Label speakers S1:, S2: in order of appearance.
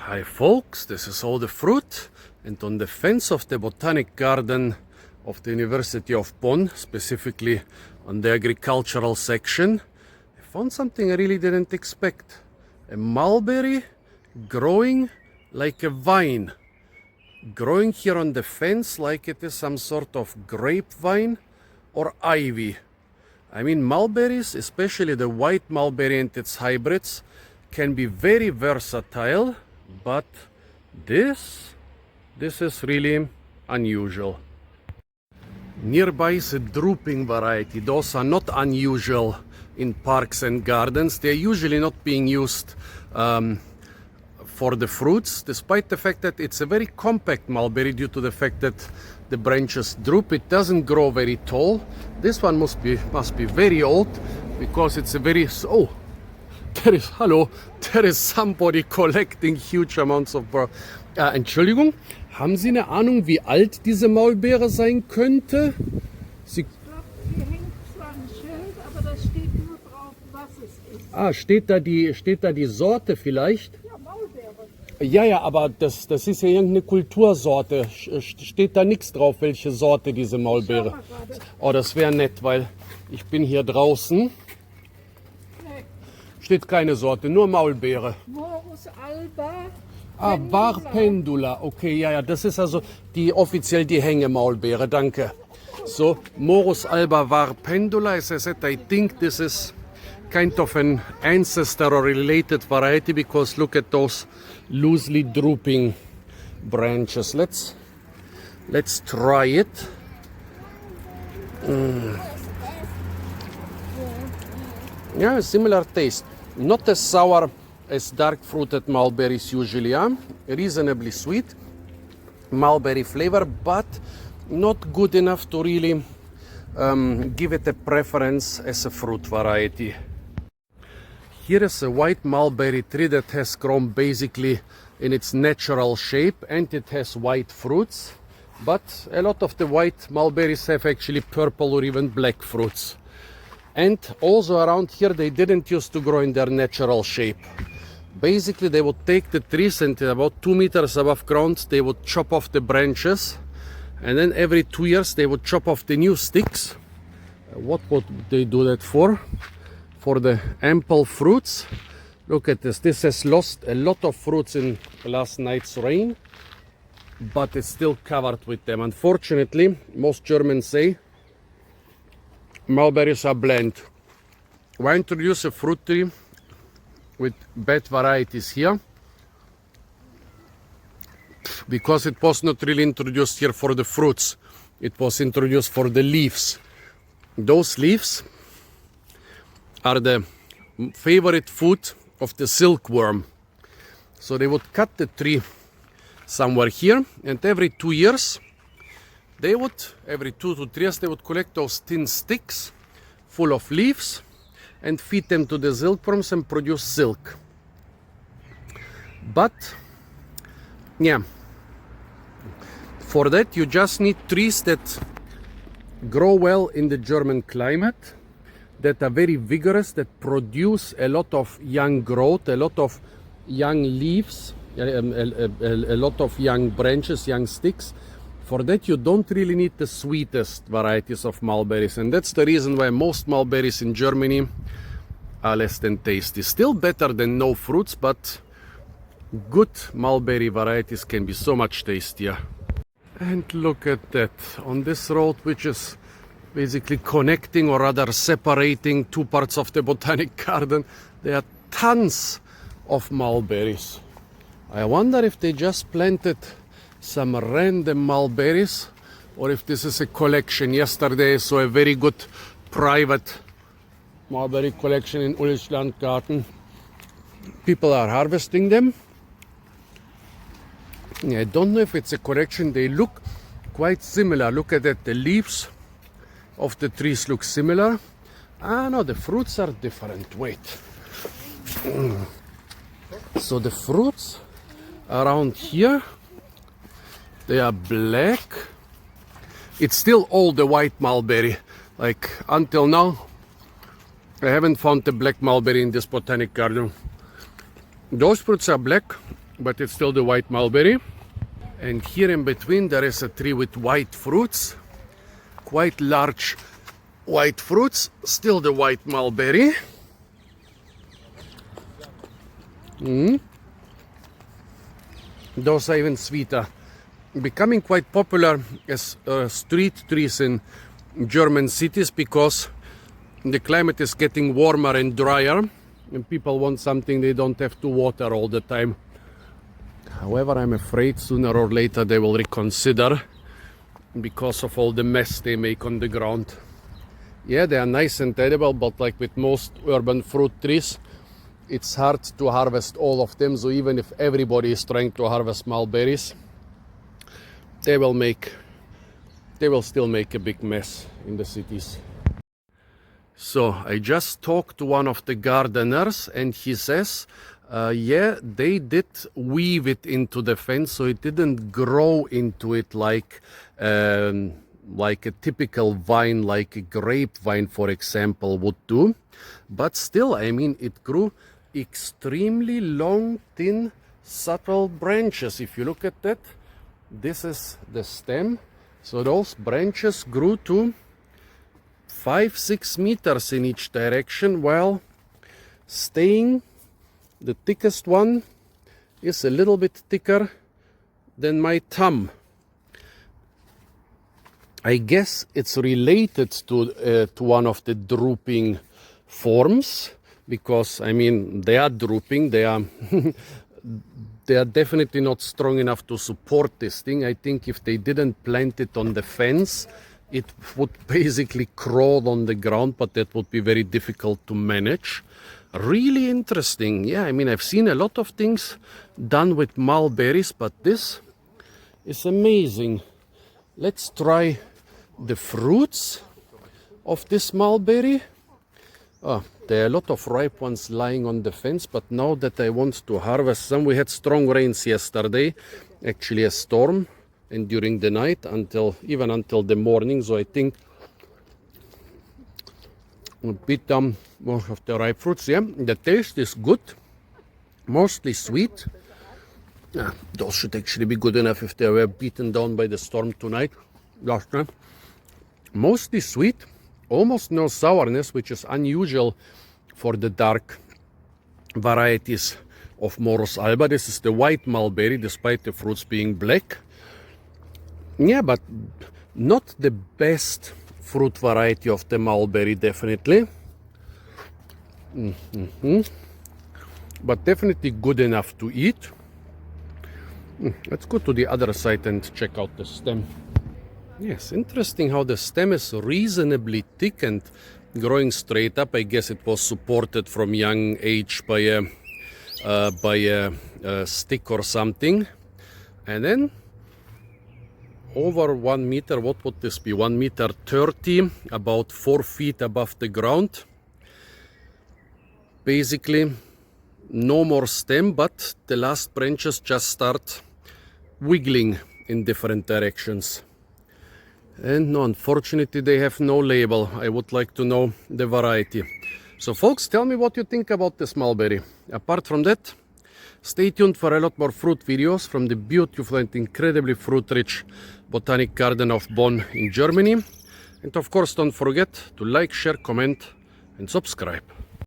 S1: Hi folks, this is all the fruit, and on the fence of the botanic garden of the University of Bonn, specifically on the agricultural section, I found something I really didn't expect. A mulberry growing like a vine, growing here on the fence like it is some sort of grapevine or ivy. I mean, mulberries, especially the white mulberry and its hybrids, can be very versatile, but this is really unusual. Nearby is a drooping variety. Those are not unusual in parks and gardens. They're usually not being used for the fruits, despite the fact that it's a very compact mulberry due to the fact that the branches droop. It doesn't grow very tall. This one must be very old because it's a very there is somebody collecting huge amounts of Entschuldigung, haben Sie eine Ahnung, wie alt diese Maulbeere sein könnte?
S2: Ich glaube, hier hängt zwar ein Schild, aber da steht nur drauf, was es ist.
S1: Steht da die Sorte vielleicht?
S2: Ja, Maulbeere.
S1: Ja, aber das ist ja irgendeine Kultursorte. Steht da nichts drauf, welche Sorte diese Maulbeere? Oh, das wäre nett, weil ich bin hier draußen. Steht keine Sorte, nur Maulbeere.
S2: Morus alba.
S1: Var pendula. Okay, ja, das ist also offiziell die Hängemaulbeere, danke. So, Morus alba var pendula, as I said, I think this is kind of an ancestor or related variety because look at those loosely drooping branches. Let's try it. Yeah, similar taste. Not as sour as dark-fruited mulberries usually are. Reasonably sweet mulberry flavor, but not good enough to really give it a preference as a fruit variety. Here is a white mulberry tree that has grown basically in its natural shape, and it has white fruits, but a lot of the white mulberries have actually purple or even black fruits. And also around here they didn't used to grow in their natural shape. Basically they would take the trees and about 2 meters above ground they would chop off the branches, and then every 2 years they would chop off the new sticks. What would they do that for? For the ample fruits. Look at this. This has lost a lot of fruits in last night's rain, but it's still covered with them. Unfortunately, most Germans say mulberries are bland. Why introduce a fruit tree with bad varieties here? Because it was not really introduced here for the fruits. It was introduced for the leaves. Those leaves are the favorite food of the silkworm. So they would cut the tree somewhere here, and every 2 years every 2 to 3 years, they would collect those thin sticks full of leaves and feed them to the silkworms and produce silk. But, yeah, for that you just need trees that grow well in the German climate, that are very vigorous, that produce a lot of young growth, a lot of young leaves, a lot of young branches, young sticks. For that you don't really need the sweetest varieties of mulberries, and that's the reason why most mulberries in Germany are less than tasty. Still better than no fruits, but good mulberry varieties can be so much tastier. And look at that, on this road, which is basically connecting or rather separating 2 parts of the botanic garden, there are tons of mulberries. I wonder if they just planted some random mulberries, or if this is a collection. Yesterday I saw a very good private mulberry collection in Ulrichland Garten. People are harvesting them. I don't know if it's a collection. They look quite similar. Look at that, the leaves of the trees look similar. No, the fruits are different. Wait. So the fruits around here, they are black. It's still all the white mulberry. Like until now, I haven't found the black mulberry in this botanic garden. Those fruits are black, but it's still the white mulberry. And here in between there is a tree with white fruits, quite large white fruits, still the white mulberry. Those are even sweeter. Becoming quite popular as street trees in German cities because the climate is getting warmer and drier and people want something they don't have to water all the time. However, I'm afraid sooner or later they will reconsider because of all the mess they make on the ground. Yeah, they are nice and edible, but like with most urban fruit trees, it's hard to harvest all of them. So even if everybody is trying to harvest mulberries, they will still make a big mess in the cities. So I just talked to one of the gardeners and he says, yeah, they did weave it into the fence, so it didn't grow into it like a typical vine, like a grapevine, for example, would do. But still, I mean, it grew extremely long, thin, subtle branches. If you look at that, this is the stem. So those branches grew to 5-6 meters in each direction, while staying, the thickest one is a little bit thicker than my thumb. I guess it's related to one of the drooping forms, because I mean they are drooping, they are they are definitely not strong enough to support this thing. I think if they didn't plant it on the fence, it would basically crawl on the ground, but that would be very difficult to manage. Really interesting. Yeah, I mean, I've seen a lot of things done with mulberries, but this is amazing. Let's try the fruits of this mulberry. Oh, there are a lot of ripe ones lying on the fence, but now that I want to harvest some, we had strong rains yesterday, actually a storm, and during the night even until the morning. So I think a bit more of the ripe fruits. Yeah, the taste is good, mostly sweet. Those should actually be good enough if they were beaten down by the storm tonight, last night. Mostly sweet, almost no sourness, which is unusual for the dark varieties of Morus alba. This is the white mulberry, despite the fruits being black. Yeah, but not the best fruit variety of the mulberry, definitely. But definitely good enough to eat. Let's go to the other side and check out the stem. Yes, interesting how the stem is reasonably thick and growing straight up. I guess it was supported from young age by a stick or something. And then over 1 meter, what would this be? 1 meter 30, about 4 feet above the ground. Basically, no more stem, but the last branches just start wiggling in different directions. And no, unfortunately, they have no label. I would like to know the variety. So folks, tell me what you think about this mulberry. Apart from that, stay tuned for a lot more fruit videos from the beautiful and incredibly fruit-rich Botanic Garden of Bonn in Germany. And of course, don't forget to like, share, comment, and subscribe.